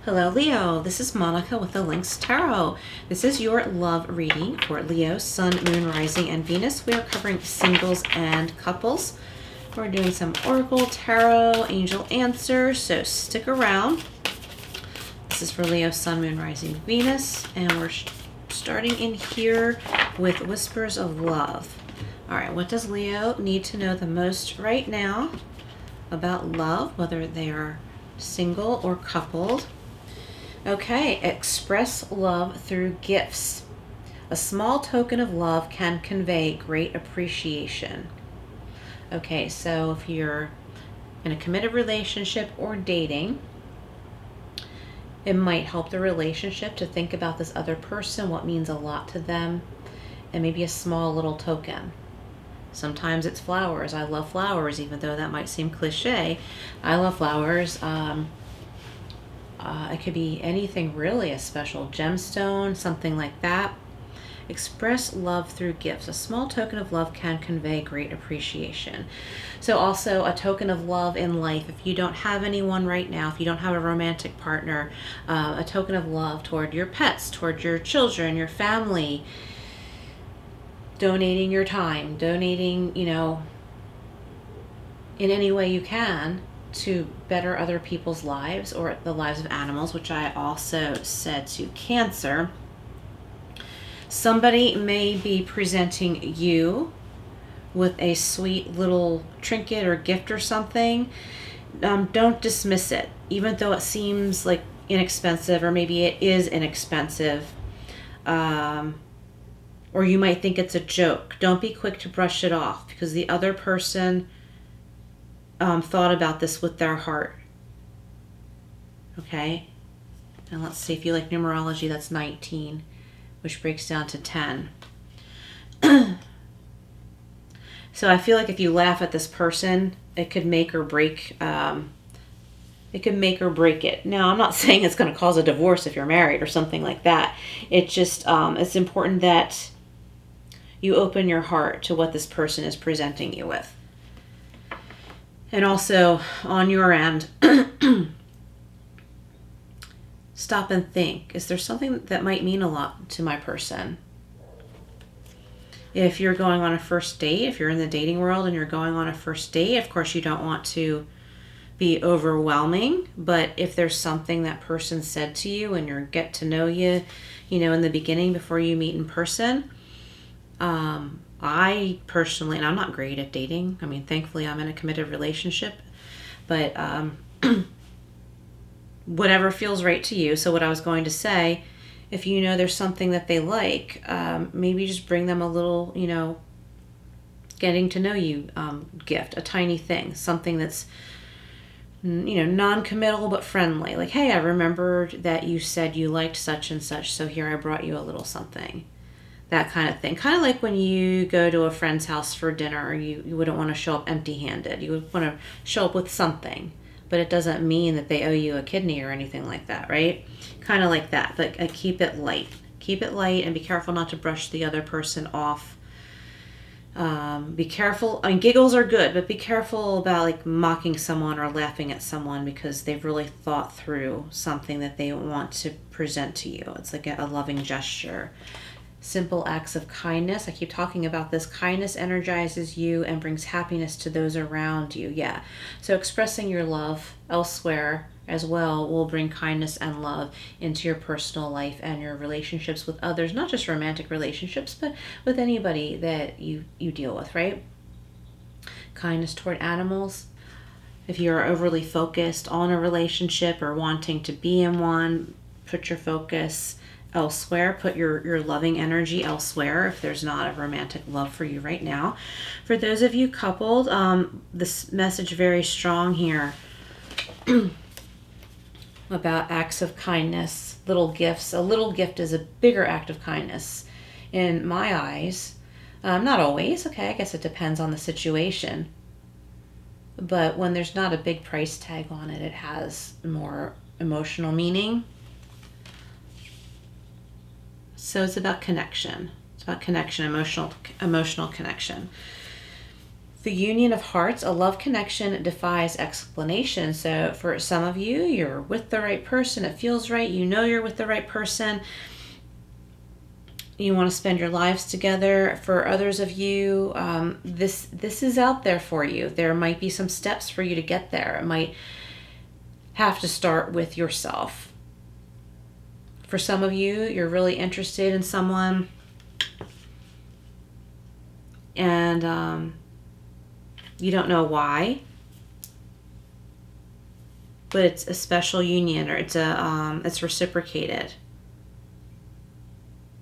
Hello Leo, this is Monica with the Lynx Tarot. This is your love reading for Leo, Sun, Moon, Rising, and Venus. We are covering singles and couples. We're doing some Oracle, Tarot, Angel Answers, so stick around. This is for Leo, Sun, Moon, Rising, Venus, and we're starting in here with Whispers of Love. All right, what does Leo need to know the most right now about love, whether they are single or coupled? Okay, express love through gifts. A small token of love can convey great appreciation. Okay, so if you're in a committed relationship or dating, it might help the relationship to think about this other person, what means a lot to them, and maybe a small little token. Sometimes it's flowers. I love flowers, even though that might seem cliche. I love flowers. It could be anything really, a special gemstone, something like that. Express love through gifts. A small token of love can convey great appreciation. So also a token of love in life. If you don't have anyone right now, if you don't have a romantic partner, a token of love toward your pets, toward your children, your family, donating your time, donating, in any way you can to better other people's lives or the lives of animals, which I also said to Cancer. Somebody may be presenting you with a sweet little trinket or gift or something. Don't dismiss it, even though it seems like inexpensive, or maybe it is inexpensive, or you might think it's a joke. Don't be quick to brush it off, because the other person thought about this with their heart. Okay? And let's see, if you like numerology, that's 19, which breaks down to 10. So I feel like if you laugh at this person, it could make or break it. Now, I'm not saying it's going to cause a divorce if you're married or something like that. It's just, it's important that you open your heart to what this person is presenting you with. And also, on your end, stop and think. Is there something that might mean a lot to my person? If you're going on a first date, if you're in the dating world and you're going on a first date, of course you don't want to be overwhelming. But if there's something that person said to you and you get to know you, in the beginning before you meet in person, I personally, and I'm not great at dating. I mean, thankfully I'm in a committed relationship, but whatever feels right to you. So what I was going to say, if there's something that they like, maybe just bring them a little, getting to know you gift, a tiny thing, something that's, non-committal but friendly. Like, hey, I remembered that you said you liked such and such, so here I brought you a little something. That kind of thing. Kind of like when you go to a friend's house for dinner, you wouldn't want to show up empty-handed. You would want to show up with something, but it doesn't mean that they owe you a kidney or anything like that, right? Kind of like that, but keep it light. Keep it light and be careful not to brush the other person off. Be careful. I mean, giggles are good, but be careful about mocking someone or laughing at someone because they've really thought through something that they want to present to you. It's like a loving gesture. Simple acts of kindness. I keep talking about this. Kindness energizes you and brings happiness to those around you. Yeah. So expressing your love elsewhere as well will bring kindness and love into your personal life and your relationships with others. Not just romantic relationships, but with anybody that you deal with, right? Kindness toward animals. If you're overly focused on a relationship or wanting to be in one, put your focus elsewhere. Put your loving energy elsewhere if there's not a romantic love for you right now. For those of you coupled, this message very strong here about acts of kindness, little gifts. A little gift is a bigger act of kindness in my eyes. Not always, okay, I guess it depends on the situation. But when there's not a big price tag on it, it has more emotional meaning. So it's about connection. It's about connection, emotional connection. The Union of Hearts, a love connection defies explanation. So for some of you, you're with the right person. It feels right. You know you're with the right person. You want to spend your lives together. For others of you, this is out there for you. There might be some steps for you to get there. It might have to start with yourself. For some of you, you're really interested in someone, and you don't know why, but it's a special union, or it's reciprocated.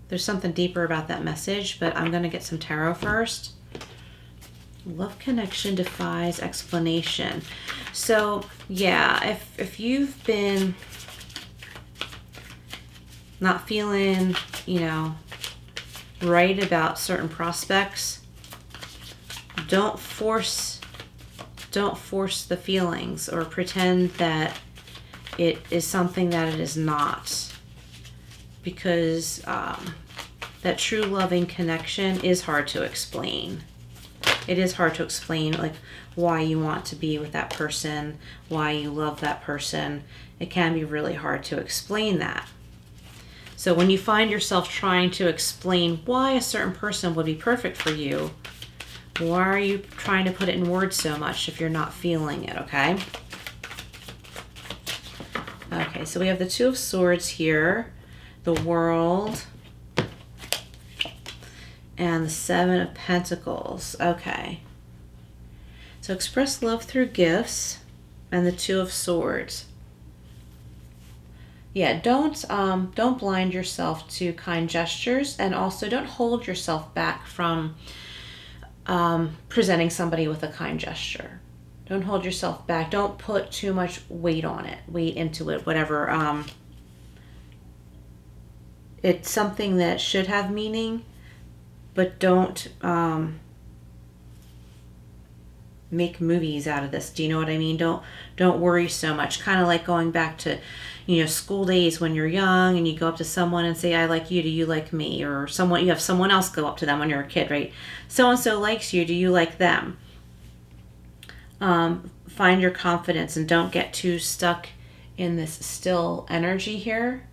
There's something deeper about that message, but I'm going to get some tarot first. Love connection defies explanation. So yeah, if you've been not feeling, right about certain prospects, don't force the feelings or pretend that it is something that it is not. Because that true loving connection is hard to explain. It is hard to explain, like, why you want to be with that person, why you love that person. It can be really hard to explain that. So when you find yourself trying to explain why a certain person would be perfect for you, why are you trying to put it in words so much if you're not feeling it, okay? Okay, so we have the Two of Swords here, the World, and the Seven of Pentacles. Okay. So express love through gifts, and the Two of Swords. Yeah, don't blind yourself to kind gestures, and also don't hold yourself back from presenting somebody with a kind gesture. Don't hold yourself back. Don't put too much weight on it, weight into it, whatever. It's something that should have meaning, but don't make movies out of this. Do you know what I mean? Don't worry so much. Kind of like going back to, school days when you're young and you go up to someone and say, I like you, do you like me? Or you have someone else go up to them when you're a kid, right? So-and-so likes you, do you like them? Find your confidence and don't get too stuck in this still energy here,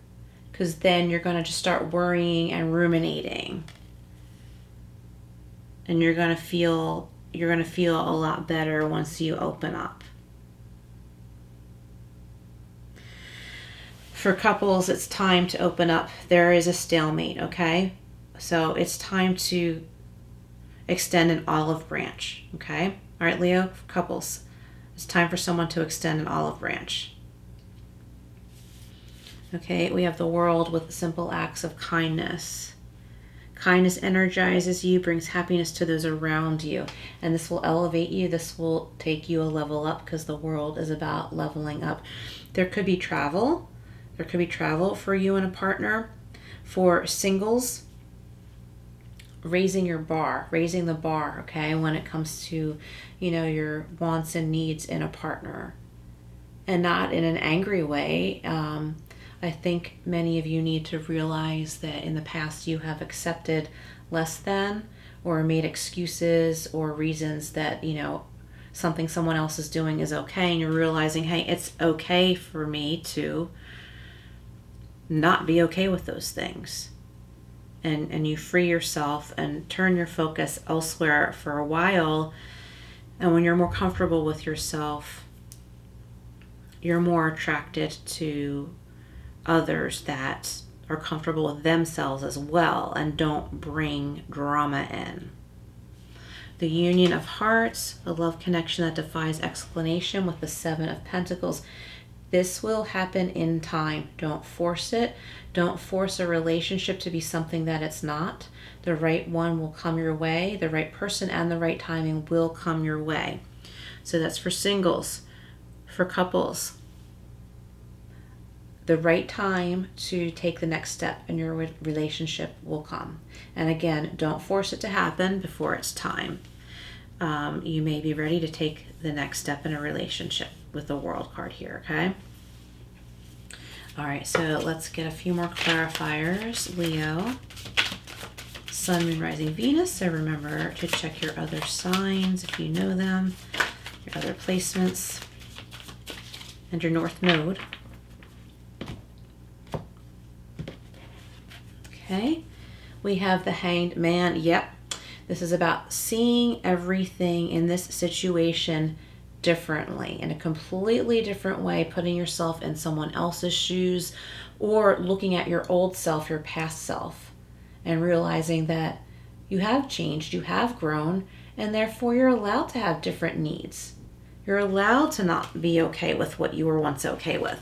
because then you're going to just start worrying and ruminating. And you're going to feel a lot better once you open up. For couples, it's time to open up. There is a stalemate, okay? So it's time to extend an olive branch, okay? All right, Leo, couples, it's time for someone to extend an olive branch. Okay, we have the World with simple acts of kindness. Kindness energizes you, brings happiness to those around you, and this will elevate you. This will take you a level up, because the World is about leveling up. There could be travel. There could be travel for you and a partner. For singles, raising the bar, okay, when it comes to, your wants and needs in a partner, and not in an angry way. I think many of you need to realize that in the past you have accepted less than, or made excuses or reasons that, something someone else is doing is okay, and you're realizing, hey, it's okay for me to not be okay with those things. And you free yourself and turn your focus elsewhere for a while. And when you're more comfortable with yourself, you're more attracted to others that are comfortable with themselves as well and don't bring drama in. The Union of Hearts, a love connection that defies explanation with the Seven of Pentacles. This will happen in time. Don't force it. Don't force a relationship to be something that it's not. The right one will come your way. The right person and the right timing will come your way. So that's for singles. For couples, the right time to take the next step in your relationship will come. And again, don't force it to happen before it's time. You may be ready to take the next step in a relationship with the World card here, okay? All right, so let's get a few more clarifiers. Leo, Sun, Moon, Rising, Venus. So remember to check your other signs if you know them, your other placements, and your North Node. Okay, we have the Hanged Man. Yep, this is about seeing everything in this situation differently, in a completely different way, putting yourself in someone else's shoes, or looking at your old self, your past self, and realizing that you have changed, you have grown, and therefore you're allowed to have different needs. You're allowed to not be okay with what you were once okay with.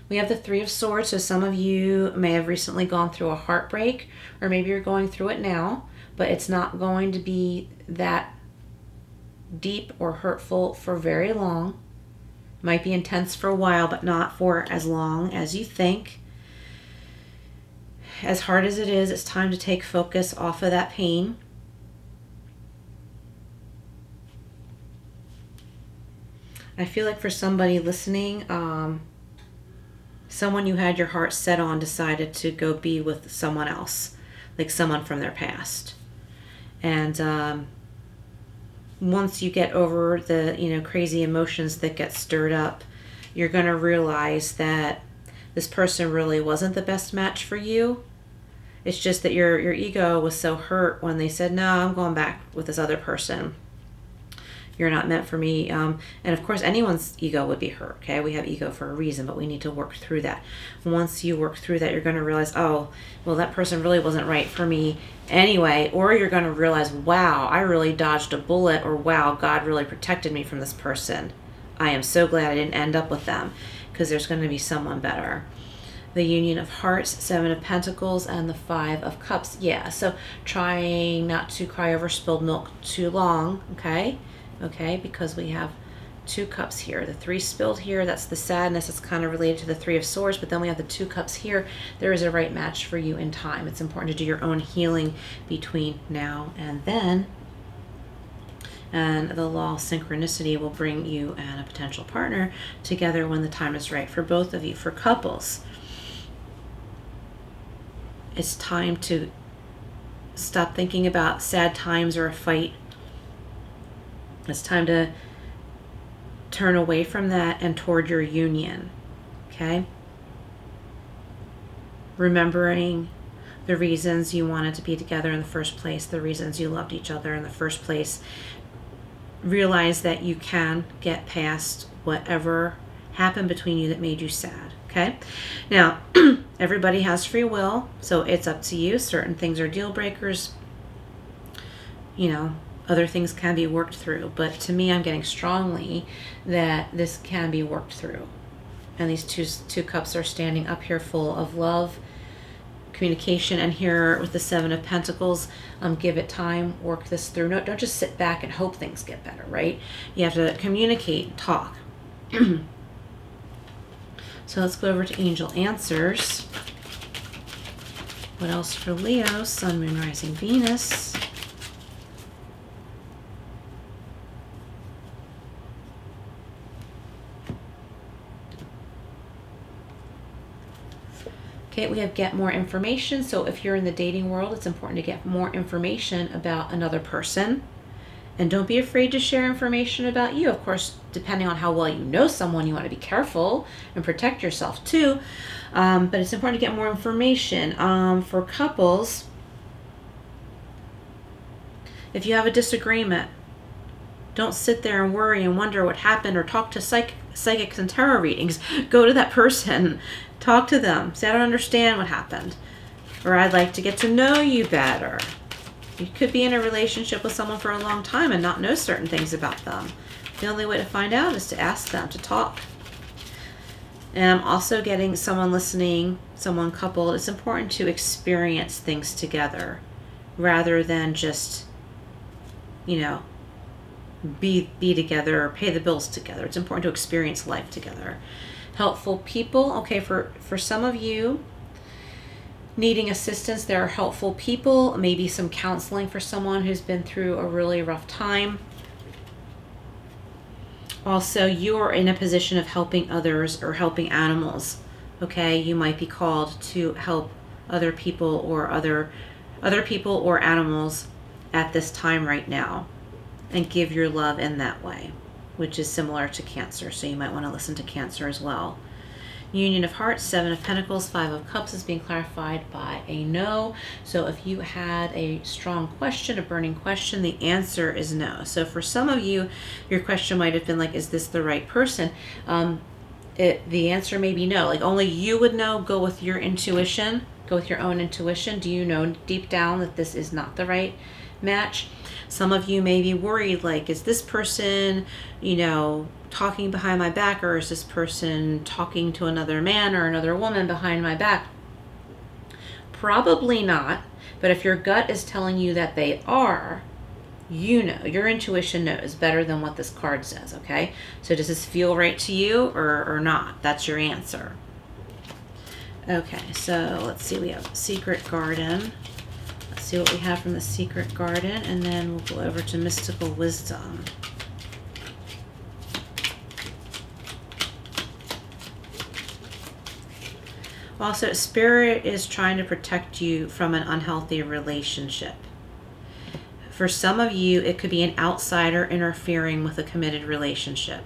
We have the Three of Swords, so some of you may have recently gone through a heartbreak, or maybe you're going through it now, but it's not going to be that deep or hurtful for very long. Might be intense for a while, but not for as long as you think. As hard as it is, it's time to take focus off of that pain. I feel like for somebody listening, someone you had your heart set on decided to go be with someone else, like someone from their past. And once you get over the, crazy emotions that get stirred up, you're going to realize that this person really wasn't the best match for you. It's just that your ego was so hurt when they said, no, I'm going back with this other person. You're not meant for me. And of course, anyone's ego would be hurt. Okay, we have ego for a reason, but we need to work through that. Once you work through that, you're going to realize, oh, well, that person really wasn't right for me anyway. Or you're going to realize, wow, I really dodged a bullet, or wow, God really protected me from this person. I am so glad I didn't end up with them, because there's going to be someone better. The Union of Hearts, Seven of Pentacles, and the Five of Cups. Yeah, so trying not to cry over spilled milk too long, okay? Okay, because we have two cups here. The three spilled here, that's the sadness. It's kind of related to the Three of Swords, but then we have the two cups here. There is a right match for you in time. It's important to do your own healing between now and then. And the law of synchronicity will bring you and a potential partner together when the time is right for both of you. For couples, it's time to stop thinking about sad times or a fight. It's time to turn away from that and toward your union, okay? Remembering the reasons you wanted to be together in the first place, the reasons you loved each other in the first place. Realize that you can get past whatever happened between you that made you sad, okay? Now, everybody has free will, so it's up to you. Certain things are deal breakers, other things can be worked through, but to me, I'm getting strongly that this can be worked through. And these two cups are standing up here full of love, communication, and here with the Seven of Pentacles, give it time, work this through. No, don't just sit back and hope things get better, right? You have to communicate, talk. So let's go over to Angel Answers. What else for Leo? Sun, Moon, Rising, Venus. Okay, we have get more information. So if you're in the dating world, it's important to get more information about another person. And don't be afraid to share information about you. Of course, depending on how well you know someone, you want to be careful and protect yourself too. But it's important to get more information. For couples, if you have a disagreement, don't sit there and worry and wonder what happened, or talk to psychics and tarot readings. Go to that person. Talk to them. Say, I don't understand what happened. Or I'd like to get to know you better. You could be in a relationship with someone for a long time and not know certain things about them. The only way to find out is to ask them, to talk. And I'm also getting someone listening, someone coupled. It's important to experience things together rather than just, be together or pay the bills together. It's important to experience life together. Helpful people. Okay, for some of you needing assistance, there are helpful people, maybe some counseling for someone who's been through a really rough time. Also, you're in a position of helping others or helping animals. Okay, you might be called to help other people or other people or animals at this time right now, and give your love in that way, which is similar to Cancer. So you might want to listen to Cancer as well. Union of Hearts, Seven of Pentacles, Five of Cups is being clarified by a no. So if you had a strong question, a burning question, the answer is no. So for some of you, your question might have been like, is this the right person? The answer may be no. Like, only you would know. Go with your intuition. Go with your own intuition. Do you know deep down that this is not the right match? Some of you may be worried, like, is this person, talking behind my back, or is this person talking to another man or another woman behind my back? Probably not. But if your gut is telling you that they are, your intuition knows better than what this card says, okay? So does this feel right to you or not? That's your answer. Okay, so let's see. We have Secret Garden. Let's see what we have from the Secret Garden, and then we'll go over to Mystical Wisdom. Also, Spirit is trying to protect you from an unhealthy relationship. For some of you, it could be an outsider interfering with a committed relationship.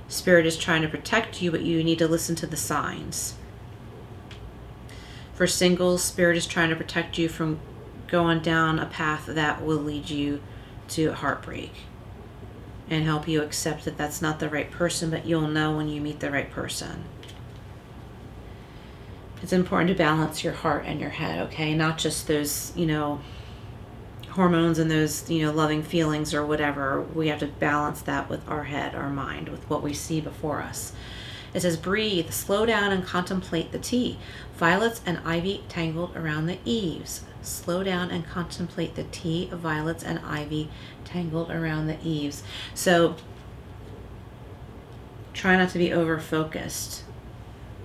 Spirit is trying to protect you, but you need to listen to the signs. For singles, Spirit is trying to protect you from going down a path that will lead you to heartbreak, and help you accept that that's not the right person, but you'll know when you meet the right person. It's important to balance your heart and your head, okay? Not just those, hormones and those, loving feelings or whatever. We have to balance that with our head, our mind, with what we see before us. It says, breathe, slow down, and contemplate the tea. Violets and ivy tangled around the eaves. Slow down and contemplate the tea. Violets and ivy tangled around the eaves. So try not to be over-focused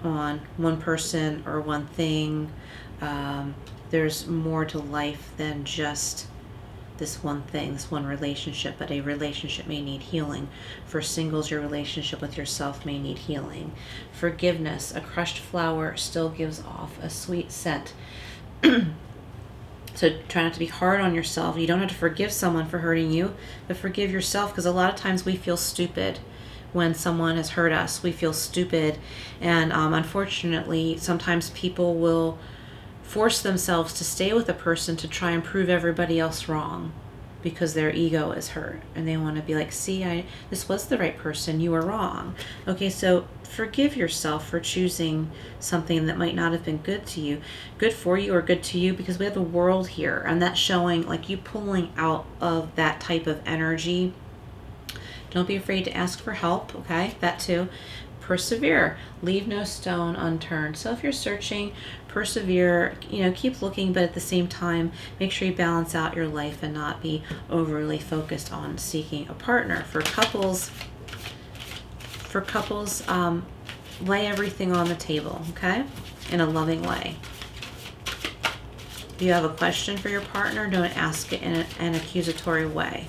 on one person or one thing. There's more to life than just this one thing, this one relationship, but a relationship may need healing. For singles, your relationship with yourself may need healing. Forgiveness, a crushed flower still gives off a sweet scent. So try not to be hard on yourself. You don't have to forgive someone for hurting you, but forgive yourself, because a lot of times we feel stupid when someone has hurt us. We feel stupid, and unfortunately, sometimes people will force themselves to stay with a person to try and prove everybody else wrong, because their ego is hurt and they want to be like, see, this was the right person, you were wrong. Okay, so forgive yourself for choosing something that might not have been good for you or good to you, because we have the world here, and that's showing like you pulling out of that type of energy. Don't be afraid to ask for help, okay? That too. Persevere. Leave no stone unturned. So if you're searching, persevere, keep looking, but at the same time, make sure you balance out your life and not be overly focused on seeking a partner. For couples, lay everything on the table, okay? In a loving way. If you have a question for your partner, don't ask it in an accusatory way.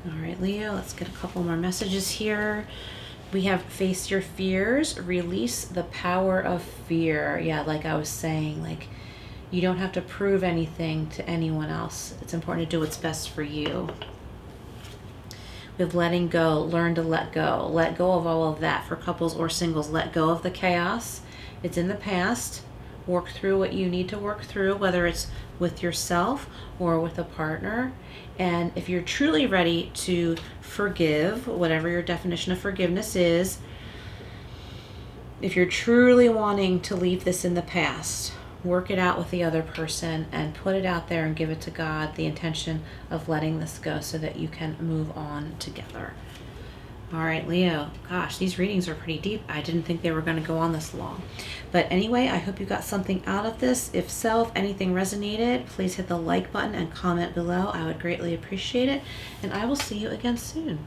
All right, Leo, let's get a couple more messages here. We have face your fears, release the power of fear. Yeah, like I was saying, like you don't have to prove anything to anyone else. It's important to do what's best for you. We have letting go, learn to let go. Let go of all of that. For couples or singles, let go of the chaos. It's in the past. Work through what you need to work through, whether it's with yourself or with a partner. And if you're truly ready to forgive, whatever your definition of forgiveness is, if you're truly wanting to leave this in the past, work it out with the other person and put it out there and give it to God, the intention of letting this go so that you can move on together. All right, Leo, gosh, these readings are pretty deep. I didn't think they were going to go on this long. But anyway, I hope you got something out of this. If so, if anything resonated, please hit the like button and comment below. I would greatly appreciate it. And I will see you again soon.